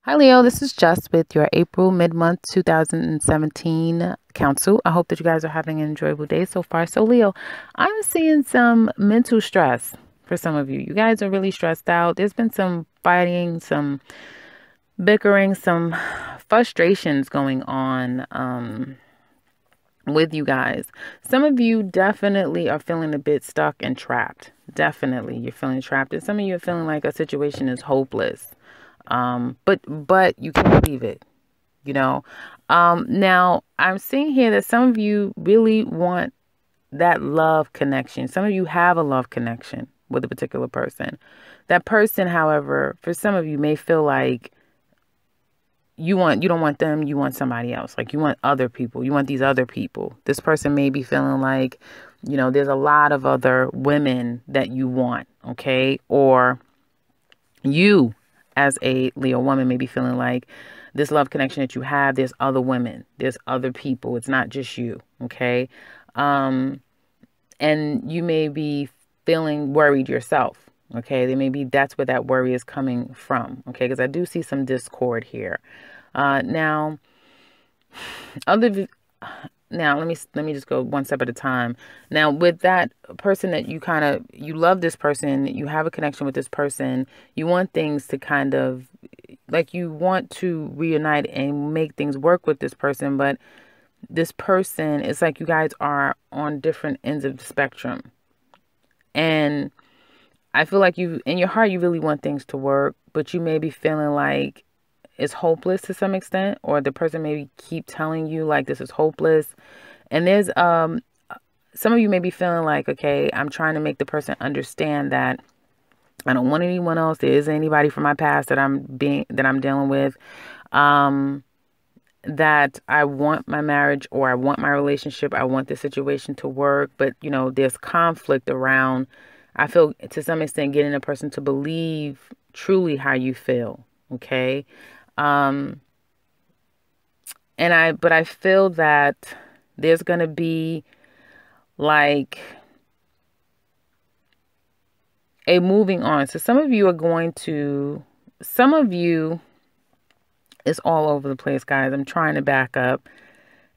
Hi, Leo. This is Jess with your April mid-month 2017 council. I hope that you guys are having an enjoyable day so far. So, Leo, I'm seeing some mental stress for some of you. You guys are really stressed out. There's been some fighting, some bickering, some frustrations going on with you guys. Some of you definitely are feeling a bit stuck and trapped. Definitely, you're feeling trapped. And some of you are feeling like a situation is hopeless. But you can't leave it, you know. Now I'm seeing here that some of you really want that love connection. Some of you have a love connection with a particular person. That person, however, for some of you may feel like you don't want them, you want somebody else. Like you want other people. You want these other people. This person may be feeling like, there's a lot of other women that you want, okay? Or you as a Leo woman may be feeling like this love connection that you have, there's other women, there's other people. It's not just you. Okay. And you may be feeling worried yourself. Okay. That's where that worry is coming from. Okay. Because I do see some discord here. Now, other now let me just go one step at a time. Now, with that person that you love this person, you have a connection with this person, you want things to kind of like you want to reunite and make things work with this person, but this person, it's like you guys are on different ends of the spectrum. And I feel like you in your heart you really want things to work, but you may be feeling like is hopeless to some extent, or the person maybe keep telling you like this is hopeless. And there's some of you may be feeling like, okay, I'm trying to make the person understand that I don't want anyone else. There isn't anybody from my past that I'm dealing with. That I want my marriage or I want my relationship. I want the situation to work, but there's conflict around. I feel to some extent getting a person to believe truly how you feel. Okay. But I feel that there's going to be like a moving on. So some of you it's all over the place, guys. I'm trying to back up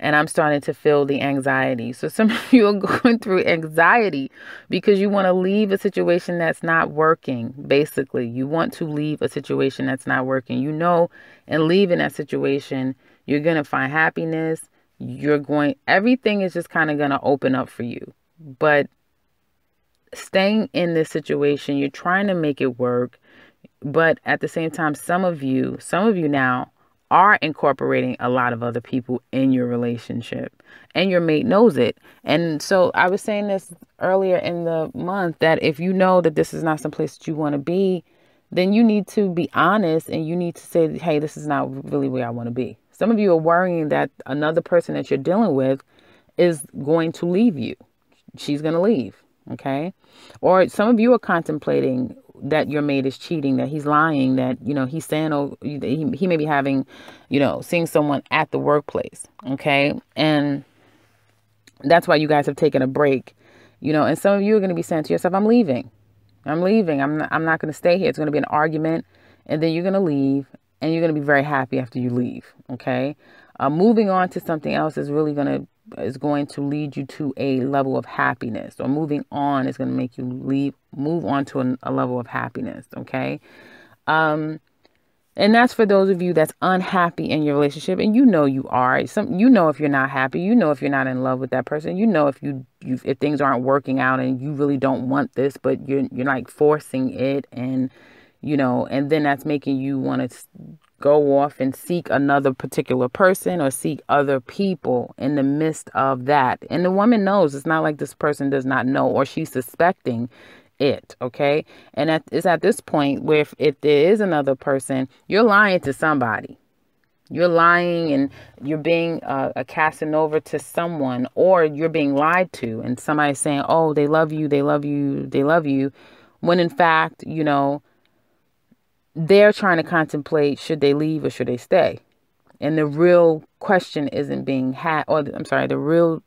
and I'm starting to feel the anxiety. So some of you are going through anxiety because you want to leave a situation that's not working. Basically, you want to leave a situation that's not working. And leaving that situation, you're going to find happiness. Everything is just kind of going to open up for you. But staying in this situation, you're trying to make it work. But at the same time, some of you now are incorporating a lot of other people in your relationship, and your mate knows it. And so I was saying this earlier in the month that if you know that this is not some place that you want to be, then you need to be honest and you need to say, hey, this is not really where I want to be. Some of you are worrying that another person that you're dealing with is going to leave you. She's going to leave. Okay. Or some of you are contemplating that your mate is cheating, that he's lying, that, he's saying, oh, he may be having, seeing someone at the workplace. Okay. And that's why you guys have taken a break, and some of you are going to be saying to yourself, I'm leaving. I'm not going to stay here. It's going to be an argument, and then you're going to leave and you're going to be very happy after you leave. Okay. Moving on to something else is going to lead you to a level of happiness, or moving on is going to make you move on to a level of happiness. Okay. And that's for those of you that's unhappy in your relationship, and you are. If you're not happy, if you're not in love with that person, if things aren't working out and you really don't want this, but you're like forcing it, and and then that's making you want to go off and seek another particular person or seek other people in the midst of that. And the woman knows. It's not like this person does not know, or she's suspecting it. Okay. And it's at this point where if there is another person, you're lying to somebody. You're lying and you're being a Casanova to someone, or you're being lied to, and somebody's saying, oh, they love you, they love you, they love you. When in fact, they're trying to contemplate, should they leave or should they stay? And the real question isn't being had, the real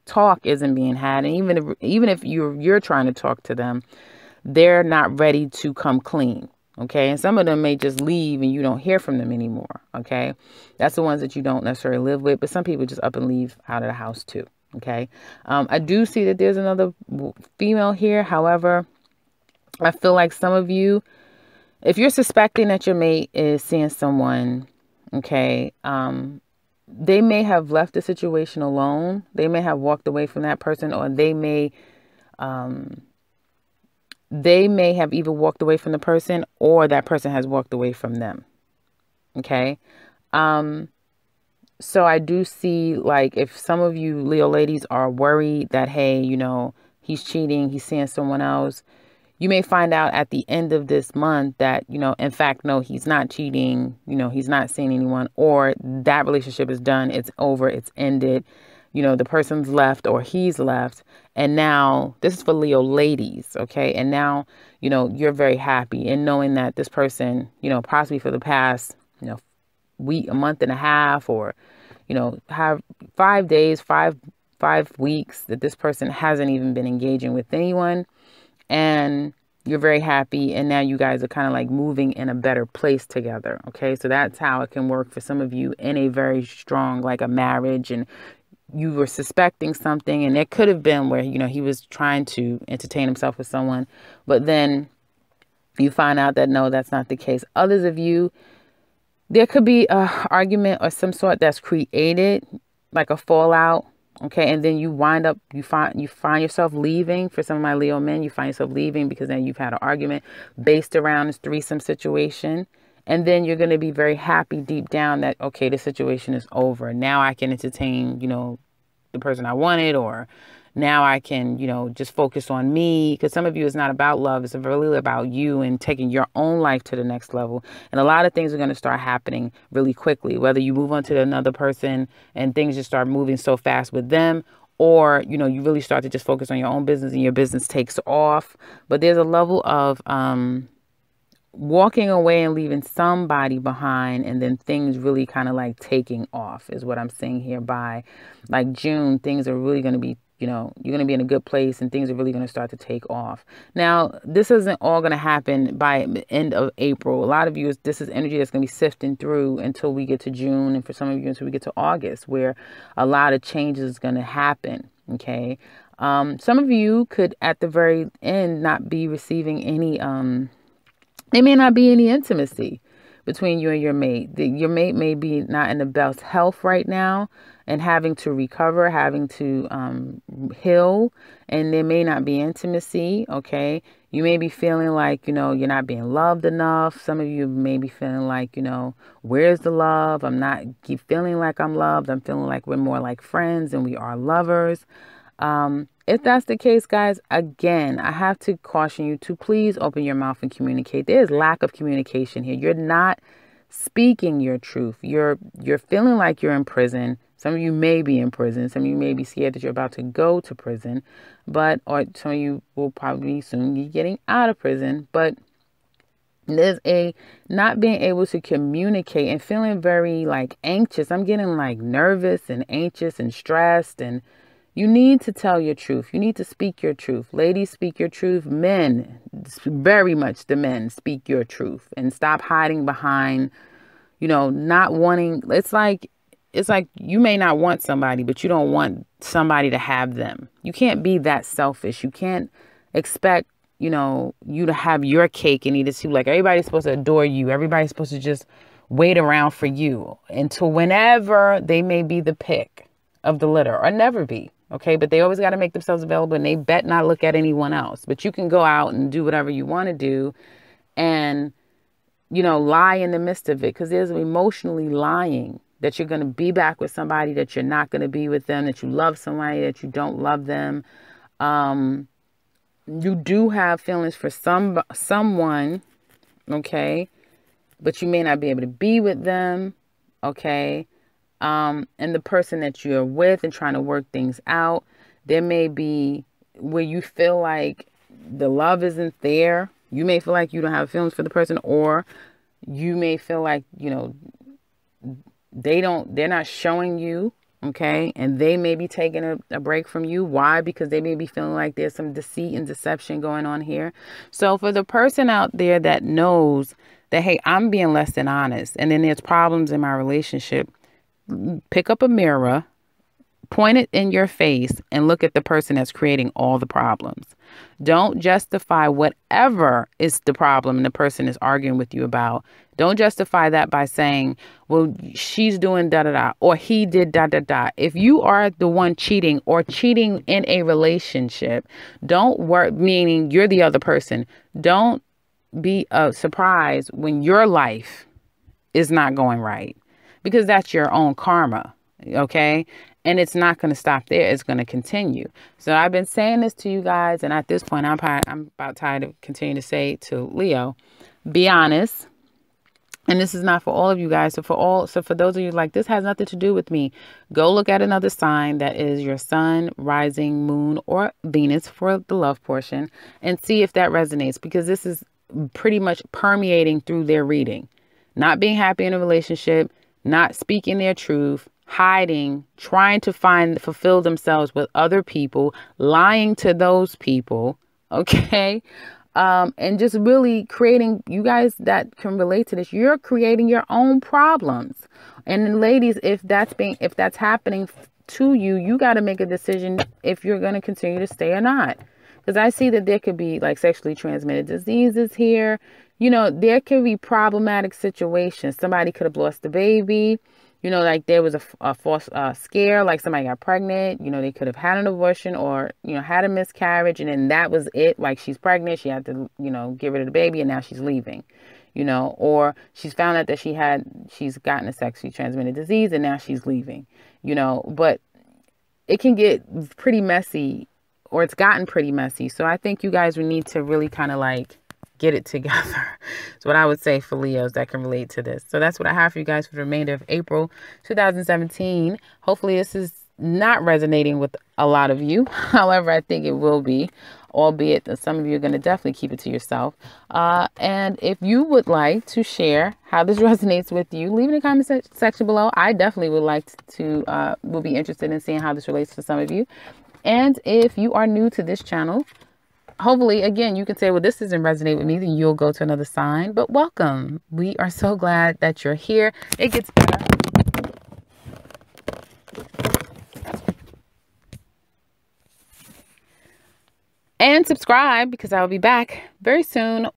talk isn't being had. And even if you're trying to talk to them, they're not ready to come clean. Okay. And some of them may just leave and you don't hear from them anymore. Okay. That's the ones that you don't necessarily live with, but some people just up and leave out of the house too. Okay. I do see that there's another female here. However, I feel like some of you, if you're suspecting that your mate is seeing someone, okay, they may have left the situation alone. They may have walked away from that person, or they may have either walked away from the person or that person has walked away from them. Okay. So I do see, like, if some of you Leo ladies are worried that, hey, he's cheating, he's seeing someone else, you may find out at the end of this month that, in fact, no, he's not cheating, he's not seeing anyone, or that relationship is done, it's over, it's ended, the person's left or he's left. And now this is for Leo ladies. Okay. And now, you're very happy in knowing that this person, possibly for the past, week, a month and a half, or, have 5 days, five weeks that this person hasn't even been engaging with anyone. And you're very happy. And now you guys are kind of like moving in a better place together. Okay. So that's how it can work for some of you in a very strong, like a marriage, and you were suspecting something, and it could have been where, he was trying to entertain himself with someone, but then you find out that no, that's not the case. Others of you, there could be a argument or some sort that's created, like a fallout. Okay. And then you find yourself leaving. For some of my Leo men, you find yourself leaving because then you've had an argument based around this threesome situation. And then you're going to be very happy deep down that, okay, the situation is over. Now I can entertain, the person I wanted, or now I can, just focus on me. Because some of you, it's not about love. It's really about you and taking your own life to the next level. And a lot of things are going to start happening really quickly, whether you move on to another person and things just start moving so fast with them, or, you really start to just focus on your own business and your business takes off. But there's a level of, walking away and leaving somebody behind, and then things really kind of like taking off is what I'm saying here. By like June, things are really going to be, you're going to be in a good place, and things are really going to start to take off. Now, this isn't all going to happen by the end of April. A lot of you, this is energy that's going to be sifting through until we get to June, and for some of you until we get to August, where a lot of changes is going to happen. Okay. Some of you could at the very end not be receiving any, there may not be any intimacy between you and your mate. Your mate may be not in the best health right now and having to recover, having to heal, and there may not be intimacy. Okay. You may be feeling like, you're not being loved enough. Some of you may be feeling like, where's the love? I'm not keep feeling like I'm loved. I'm feeling like we're more like friends and we are lovers. If that's the case, guys, again, I have to caution you to please open your mouth and communicate. There's lack of communication here. You're not speaking your truth. You're feeling like you're in prison. Some of you may be in prison. Some of you may be scared that you're about to go to prison, or some of you will probably soon be getting out of prison. But there's a not being able to communicate and feeling very like anxious. I'm getting like nervous and anxious and stressed, and you need to tell your truth. You need to speak your truth. Ladies, speak your truth. Men, very much the men, speak your truth and stop hiding behind, not wanting. It's like you may not want somebody, but you don't want somebody to have them. You can't be that selfish. You can't expect, you to have your cake and eat it too. Like, everybody's supposed to adore you. Everybody's supposed to just wait around for you until whenever they may be the pick of the litter, or never be. Okay. But they always got to make themselves available, and they bet not look at anyone else. But you can go out and do whatever you want to do and, lie in the midst of it. Because there's emotionally lying that you're going to be back with somebody, that you're not going to be with them, that you love somebody, that you don't love them. You do have feelings for someone. Okay. But you may not be able to be with them. Okay. And the person that you're with and trying to work things out, there may be where you feel like the love isn't there. You may feel like you don't have feelings for the person, or you may feel like, they're not showing you Okay. And they may be taking a break from you. Why? Because they may be feeling like there's some deceit and deception going on here. So for the person out there that knows that, hey, I'm being less than honest, and then there's problems in my relationship, pick up a mirror, point it in your face, and look at the person that's creating all the problems. Don't justify whatever is the problem and the person is arguing with you about. Don't justify that by saying, well, she's doing da da da, or he did da da da. If you are the one cheating or cheating in a relationship, don't work, meaning you're the other person. Don't be surprised when your life is not going right, because that's your own karma. Okay. And it's not going to stop there. It's going to continue. So I've been saying this to you guys. And at this point, I'm about tired of continuing to say to Leo, be honest. And this is not for all of you guys. So for those of you like, this has nothing to do with me, go look at another sign that is your sun, rising, moon, or Venus for the love portion, and see if that resonates, because this is pretty much permeating through their reading. Not being happy in a relationship, not speaking their truth, hiding, trying to fulfill themselves with other people, lying to those people, okay? And just really creating, you guys that can relate to this, you're creating your own problems. And then ladies, if that's happening to you, you got to make a decision if you're going to continue to stay or not. Because I see that there could be like sexually transmitted diseases here. You know, there could be problematic situations. Somebody could have lost the baby. You know, like there was a false scare, like somebody got pregnant. You know, they could have had an abortion or, you know, had a miscarriage. And then that was it. Like she's pregnant. She had to, you know, get rid of the baby and now she's leaving, you know, or she's found out that she's gotten a sexually transmitted disease and now she's leaving, you know, but it can get pretty messy, or it's gotten pretty messy. So I think you guys would need to really kind of like get it together. That's what I would say for Leos that can relate to this. So that's what I have for you guys for the remainder of April 2017. Hopefully this is not resonating with a lot of you. However, I think it will be, albeit that some of you are going to definitely keep it to yourself. And if you would like to share how this resonates with you, leave it in the comment section below. I definitely would like to, will be interested in seeing how this relates to some of you. And if you are new to this channel, hopefully, again, you can say, well, this doesn't resonate with me, then you'll go to another sign. But welcome. We are so glad that you're here. It gets better. And subscribe, because I will be back very soon